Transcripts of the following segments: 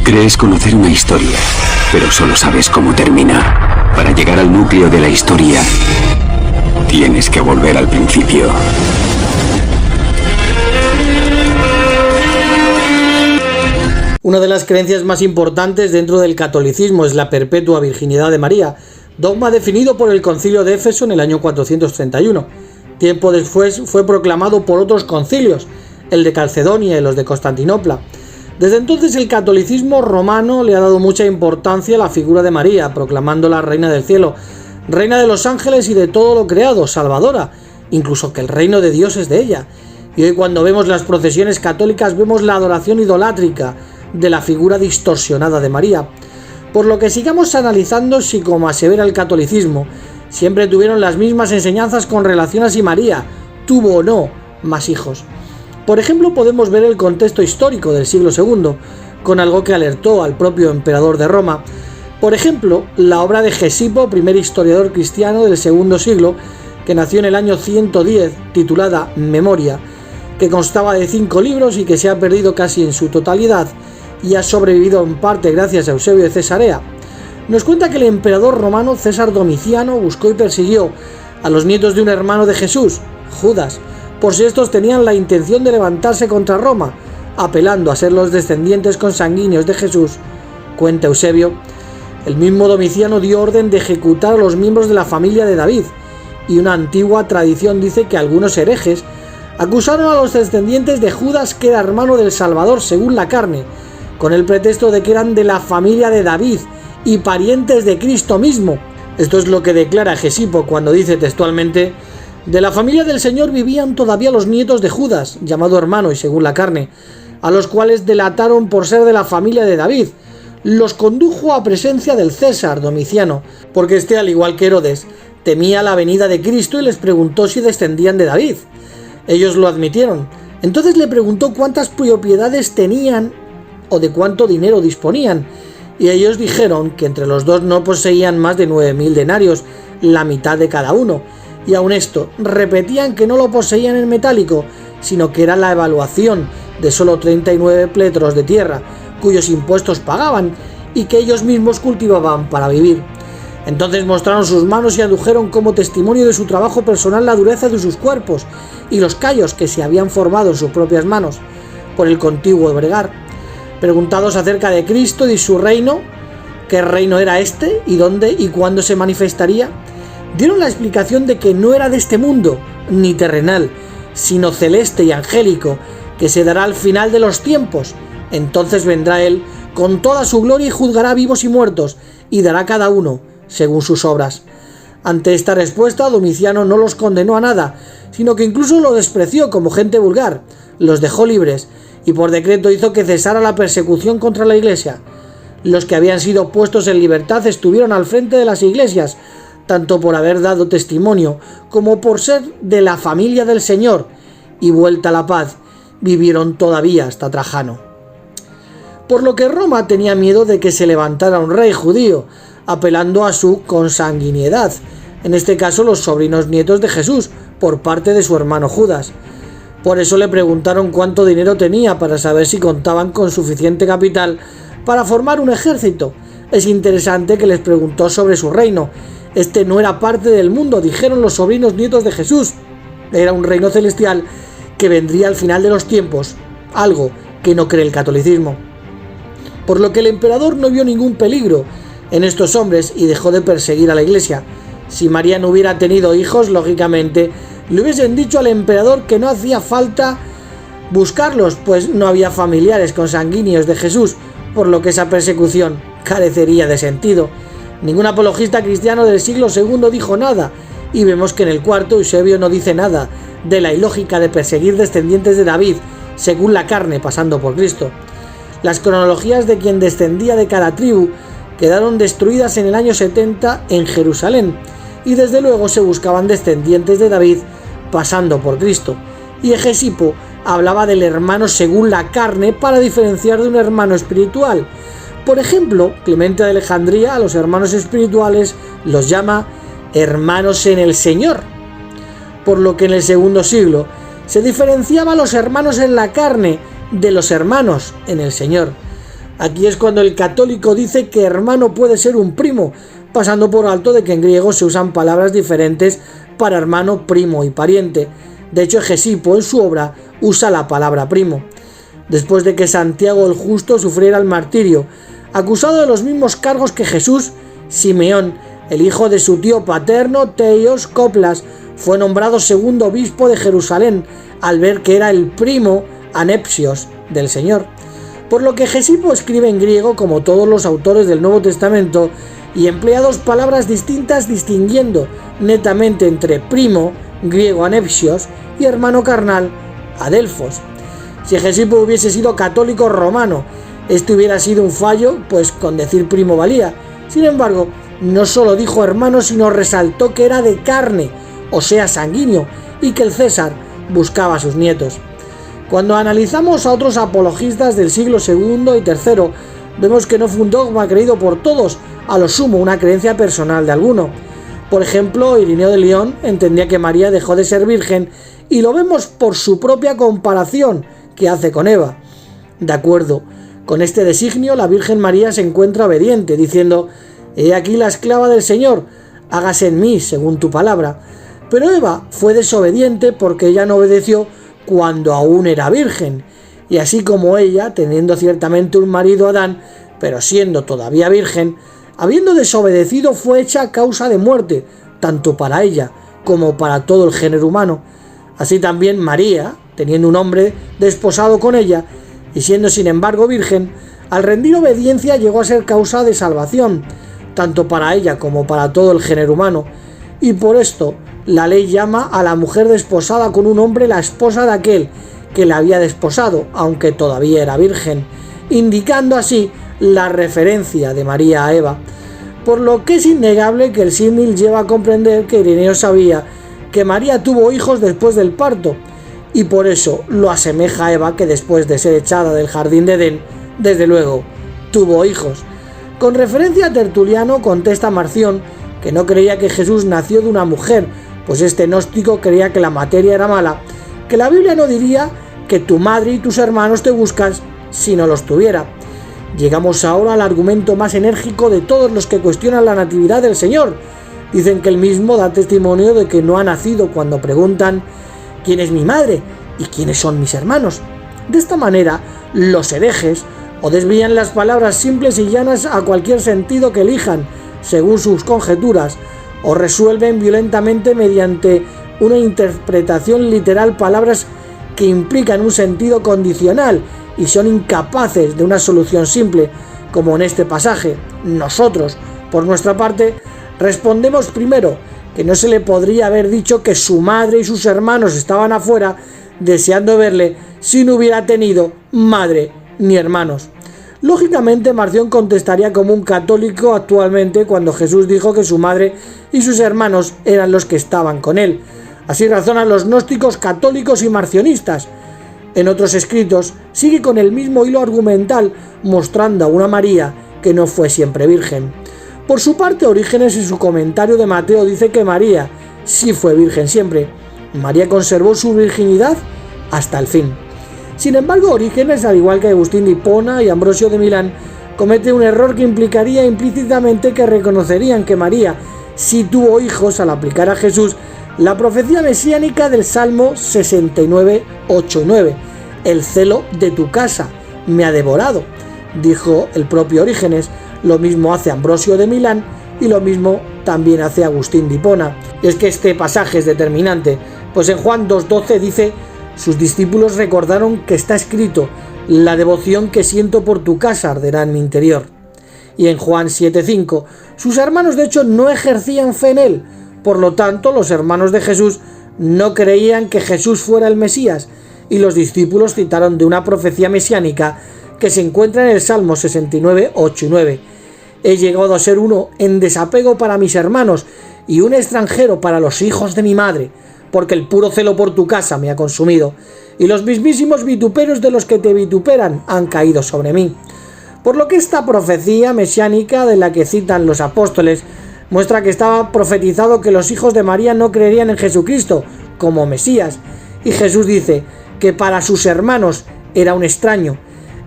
Crees conocer una historia, pero solo sabes cómo termina. Para llegar al núcleo de la historia, tienes que volver al principio. Una de las creencias más importantes dentro del catolicismo es la perpetua virginidad de María, dogma definido por el Concilio de Éfeso en el año 431. Tiempo después fue proclamado por otros concilios, el de Calcedonia y los de Constantinopla. Desde entonces el catolicismo romano le ha dado mucha importancia a la figura de María, proclamándola reina del cielo, reina de los ángeles y de todo lo creado, salvadora, incluso que el reino de Dios es de ella. Y hoy cuando vemos las procesiones católicas vemos la adoración idolátrica de la figura distorsionada de María. Por lo que sigamos analizando si, como asevera el catolicismo, siempre tuvieron las mismas enseñanzas con relación a si María tuvo o no más hijos. Por ejemplo, podemos ver el contexto histórico del siglo II, con algo que alertó al propio emperador de Roma. Por ejemplo, la obra de Gesipo, primer historiador cristiano del segundo siglo, que nació en el año 110, titulada Memoria, que constaba de 5 libros y que se ha perdido casi en su totalidad y ha sobrevivido en parte gracias a Eusebio de Cesarea, nos cuenta que el emperador romano César Domiciano buscó y persiguió a los nietos de un hermano de Jesús, Judas, por si estos tenían la intención de levantarse contra Roma, apelando a ser los descendientes consanguíneos de Jesús. Cuenta Eusebio, el mismo Domiciano dio orden de ejecutar a los miembros de la familia de David, y una antigua tradición dice que algunos herejes acusaron a los descendientes de Judas, que era hermano del Salvador según la carne, con el pretexto de que eran de la familia de David y parientes de Cristo mismo. Esto es lo que declara Gesipo cuando dice textualmente: de la familia del Señor vivían todavía los nietos de Judas, llamado hermano y según la carne, a los cuales delataron por ser de la familia de David. Los condujo a presencia del César Domiciano, porque éste, al igual que Herodes, temía la venida de Cristo y les preguntó si descendían de David. Ellos lo admitieron. Entonces le preguntó cuántas propiedades tenían o de cuánto dinero disponían, y ellos dijeron que entre los dos no poseían más de 9.000 denarios, la mitad de cada uno. Y aun esto, repetían que no lo poseían en metálico, sino que era la evaluación de solo 39 pletros de tierra, cuyos impuestos pagaban y que ellos mismos cultivaban para vivir. Entonces mostraron sus manos y adujeron como testimonio de su trabajo personal la dureza de sus cuerpos y los callos que se habían formado en sus propias manos por el contiguo bregar. Preguntados acerca de Cristo y su reino, qué reino era este y dónde y cuándo se manifestaría, dieron la explicación de que no era de este mundo, ni terrenal, sino celeste y angélico, que se dará al final de los tiempos. Entonces vendrá Él con toda su gloria y juzgará vivos y muertos, y dará a cada uno según sus obras. Ante esta respuesta, Domiciano no los condenó a nada, sino que incluso lo despreció como gente vulgar, los dejó libres, y por decreto hizo que cesara la persecución contra la Iglesia. Los que habían sido puestos en libertad estuvieron al frente de las iglesias, tanto por haber dado testimonio como por ser de la familia del Señor, y vuelta a la paz, vivieron todavía hasta Trajano. Por lo que Roma tenía miedo de que se levantara un rey judío, apelando a su consanguinidad, en este caso los sobrinos nietos de Jesús, por parte de su hermano Judas. Por eso le preguntaron cuánto dinero tenía para saber si contaban con suficiente capital para formar un ejército. Es interesante que les preguntó sobre su reino. Este no era parte del mundo, dijeron los sobrinos nietos de Jesús. Era un reino celestial que vendría al final de los tiempos, algo que no cree el catolicismo. Por lo que el emperador no vio ningún peligro en estos hombres y dejó de perseguir a la iglesia. Si María no hubiera tenido hijos, lógicamente le hubiesen dicho al emperador que no hacía falta buscarlos, pues no había familiares consanguíneos de Jesús, por lo que esa persecución carecería de sentido. Ningún apologista cristiano del siglo II dijo nada, y vemos que en el cuarto Eusebio no dice nada de la ilógica de perseguir descendientes de David, según la carne, pasando por Cristo. Las cronologías de quien descendía de cada tribu quedaron destruidas en el año 70 en Jerusalén, y desde luego se buscaban descendientes de David pasando por Cristo. Y Gesipo hablaba del hermano según la carne para diferenciar de un hermano espiritual. Por ejemplo, Clemente de Alejandría a los hermanos espirituales los llama hermanos en el Señor, por lo que en el segundo siglo se diferenciaba a los hermanos en la carne de los hermanos en el Señor. Aquí es cuando el católico dice que hermano puede ser un primo, pasando por alto de que en griego se usan palabras diferentes para hermano, primo y pariente. De hecho, Hegesipo en su obra usa la palabra primo. Después de que Santiago el Justo sufriera el martirio, acusado de los mismos cargos que Jesús, Simeón, el hijo de su tío paterno, Teios Coplas, fue nombrado segundo obispo de Jerusalén, al ver que era el primo Anepsios del Señor. Por lo que Hegesipo escribe en griego como todos los autores del Nuevo Testamento y emplea dos palabras distintas distinguiendo netamente entre primo, griego Anepsios, y hermano carnal, Adelfos. Si Hegesipo hubiese sido católico romano, este hubiera sido un fallo, pues con decir primo valía. Sin embargo, no solo dijo hermano, sino resaltó que era de carne, o sea sanguíneo, y que el César buscaba a sus nietos. Cuando analizamos a otros apologistas del siglo II y III, vemos que no fue un dogma creído por todos, a lo sumo una creencia personal de alguno. Por ejemplo, Irineo de León entendía que María dejó de ser virgen, y lo vemos por su propia comparación que hace con Eva. De acuerdo con este designio, la Virgen María se encuentra obediente, diciendo: «He aquí la esclava del Señor, hágase en mí según tu palabra». Pero Eva fue desobediente porque ella no obedeció cuando aún era virgen, y así como ella, teniendo ciertamente un marido Adán, pero siendo todavía virgen, habiendo desobedecido, fue hecha causa de muerte, tanto para ella como para todo el género humano. Así también María, teniendo un hombre desposado con ella, y siendo sin embargo virgen, al rendir obediencia llegó a ser causa de salvación, tanto para ella como para todo el género humano, y por esto la ley llama a la mujer desposada con un hombre la esposa de aquel que la había desposado, aunque todavía era virgen, indicando así la referencia de María a Eva, por lo que es innegable que el símil lleva a comprender que Irineo sabía que María tuvo hijos después del parto, y por eso lo asemeja a Eva, que después de ser echada del jardín de Edén, desde luego, tuvo hijos. Con referencia a Tertuliano, contesta Marción que no creía que Jesús nació de una mujer, pues este gnóstico creía que la materia era mala, que la Biblia no diría que tu madre y tus hermanos te buscan si no los tuviera. Llegamos ahora al argumento más enérgico de todos los que cuestionan la natividad del Señor. Dicen que él mismo da testimonio de que no ha nacido cuando preguntan: ¿quién es mi madre y quiénes son mis hermanos? De esta manera, los herejes o desvían las palabras simples y llanas a cualquier sentido que elijan, según sus conjeturas, o resuelven violentamente mediante una interpretación literal palabras que implican un sentido condicional y son incapaces de una solución simple, como en este pasaje. Nosotros, por nuestra parte, respondemos primero que no se le podría haber dicho que su madre y sus hermanos estaban afuera deseando verle si no hubiera tenido madre ni hermanos. Lógicamente, Marción contestaría como un católico actualmente cuando Jesús dijo que su madre y sus hermanos eran los que estaban con él. Así razonan los gnósticos católicos y marcionistas. En otros escritos sigue con el mismo hilo argumental, mostrando a una María que no fue siempre virgen. Por su parte, Orígenes en su comentario de Mateo dice que María sí fue virgen siempre. María conservó su virginidad hasta el fin. Sin embargo, Orígenes, al igual que Agustín de Hipona y Ambrosio de Milán, comete un error que implicaría implícitamente que reconocerían que María sí tuvo hijos al aplicar a Jesús la profecía mesiánica del Salmo 69, 8 y 9. El celo de tu casa me ha devorado, dijo el propio Orígenes. Lo mismo hace Ambrosio de Milán y lo mismo también hace Agustín de Hipona. Y es que este pasaje es determinante, pues en Juan 2:12 dice: sus discípulos recordaron que está escrito: la devoción que siento por tu casa arderá en mi interior. Y en Juan 7:5, sus hermanos de hecho no ejercían fe en él, por lo tanto los hermanos de Jesús no creían que Jesús fuera el Mesías, y los discípulos citaron de una profecía mesiánica que se encuentra en el Salmo 69, 8 y 9. He llegado a ser uno en desapego para mis hermanos y un extranjero para los hijos de mi madre, porque el puro celo por tu casa me ha consumido, y los mismísimos vituperios de los que te vituperan han caído sobre mí. Por lo que esta profecía mesiánica de la que citan los apóstoles muestra que estaba profetizado que los hijos de María no creerían en Jesucristo como Mesías, y Jesús dice que para sus hermanos era un extraño.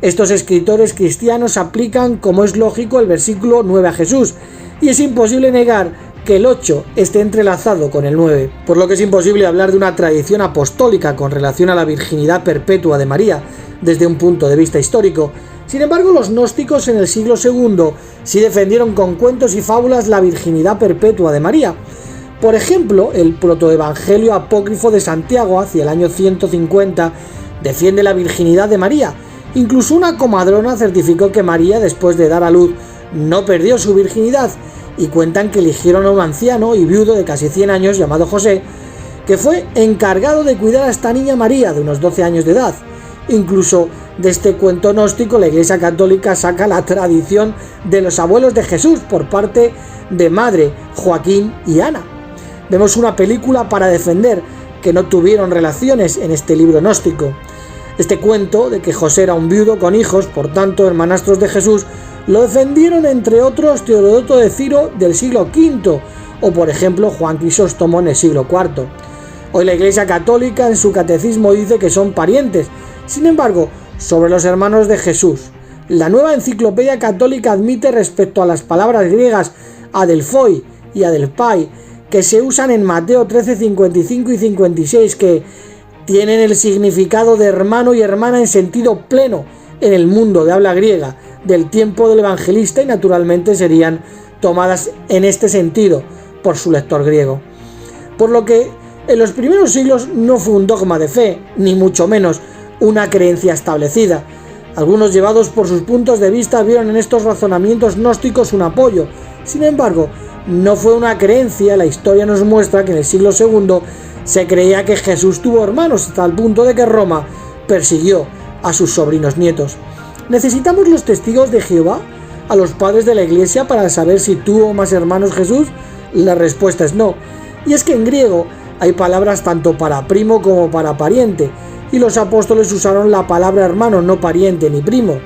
Estos escritores cristianos aplican, como es lógico, el versículo 9 a Jesús, y es imposible negar que el 8 esté entrelazado con el 9, por lo que es imposible hablar de una tradición apostólica con relación a la virginidad perpetua de María desde un punto de vista histórico. Sin embargo, los gnósticos en el siglo II sí defendieron con cuentos y fábulas la virginidad perpetua de María. Por ejemplo, el protoevangelio apócrifo de Santiago, hacia el año 150, defiende la virginidad de María. Incluso una comadrona certificó que María, después de dar a luz, no perdió su virginidad, y cuentan que eligieron a un anciano y viudo de casi 100 años llamado José, que fue encargado de cuidar a esta niña María de unos 12 años de edad. Incluso de este cuento gnóstico la Iglesia Católica saca la tradición de los abuelos de Jesús por parte de madre, Joaquín y Ana. Vemos una película para defender que no tuvieron relaciones en este libro gnóstico. Este cuento de que José era un viudo con hijos, por tanto hermanastros de Jesús, lo defendieron entre otros Teodoto de Ciro del siglo V o por ejemplo Juan Crisóstomo en el siglo IV. Hoy la Iglesia Católica en su catecismo dice que son parientes. Sin embargo, sobre los hermanos de Jesús, la nueva enciclopedia católica admite respecto a las palabras griegas adelphoi y adelpai que se usan en Mateo 13, 55 y 56 que tienen el significado de hermano y hermana en sentido pleno en el mundo de habla griega del tiempo del evangelista y naturalmente serían tomadas en este sentido por su lector griego. Por lo que en los primeros siglos no fue un dogma de fe, ni mucho menos una creencia establecida. Algunos, llevados por sus puntos de vista, vieron en estos razonamientos gnósticos un apoyo. Sin embargo, no fue una creencia. La historia nos muestra que en el siglo II se creía que Jesús tuvo hermanos hasta el punto de que Roma persiguió a sus sobrinos nietos. ¿Necesitamos los testigos de Jehová, a los padres de la Iglesia, para saber si tuvo más hermanos Jesús? La respuesta es no. Y es que en griego hay palabras tanto para primo como para pariente, y los apóstoles usaron la palabra hermano, no pariente ni primo.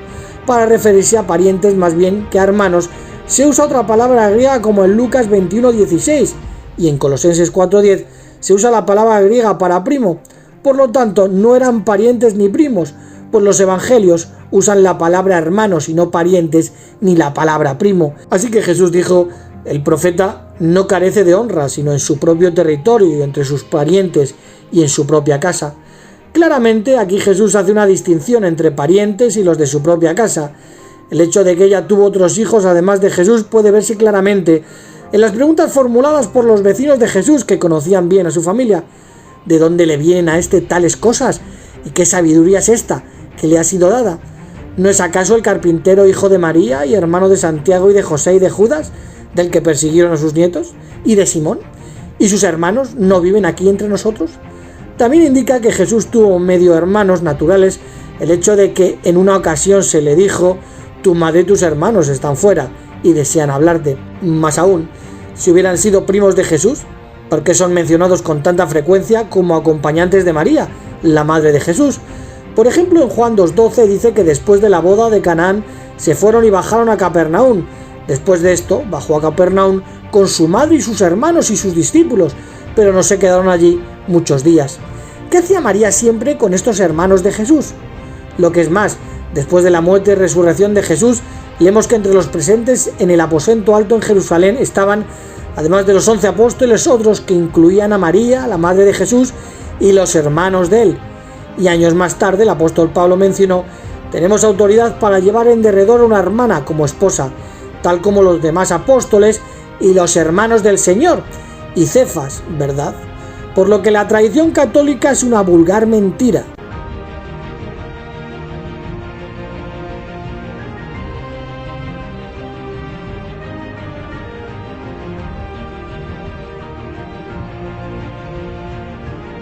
Para referirse a parientes más bien que a hermanos, se usa otra palabra griega como en Lucas 21:16, y en Colosenses 4:10 se usa la palabra griega para primo. Por lo tanto, no eran parientes ni primos, pues los evangelios usan la palabra hermanos y no parientes ni la palabra primo. Así que Jesús dijo: el profeta no carece de honra, sino en su propio territorio y entre sus parientes y en su propia casa. Claramente aquí Jesús hace una distinción entre parientes y los de su propia casa. El hecho de que ella tuvo otros hijos además de Jesús puede verse claramente en las preguntas formuladas por los vecinos de Jesús, que conocían bien a su familia. ¿De dónde le vienen a este tales cosas? ¿Y qué sabiduría es esta que le ha sido dada? ¿No es acaso el carpintero hijo de María y hermano de Santiago y de José y de Judas, del que persiguieron a sus nietos? ¿Y de Simón? ¿Y sus hermanos no viven aquí entre nosotros? También indica que Jesús tuvo medio hermanos naturales el hecho de que en una ocasión se le dijo: tu madre y tus hermanos están fuera y desean hablarte. Más aún, si hubieran sido primos de Jesús, ¿por qué son mencionados con tanta frecuencia como acompañantes de María, la madre de Jesús? Por ejemplo, en Juan 2:12 dice que después de la boda de Canaán se fueron y bajaron a Capernaum. Después de esto, bajó a Capernaum con su madre y sus hermanos y sus discípulos, pero no se quedaron allí muchos días. ¿Qué hacía María siempre con estos hermanos de Jesús? Lo que es más, después de la muerte y resurrección de Jesús, leemos que entre los presentes en el aposento alto en Jerusalén estaban, además de los 11 apóstoles, otros que incluían a María, la madre de Jesús, y los hermanos de él. Y años más tarde el apóstol Pablo mencionó: tenemos autoridad para llevar en derredor a una hermana como esposa, tal como los demás apóstoles y los hermanos del Señor, y Cefas, ¿verdad? Por lo que la tradición católica es una vulgar mentira.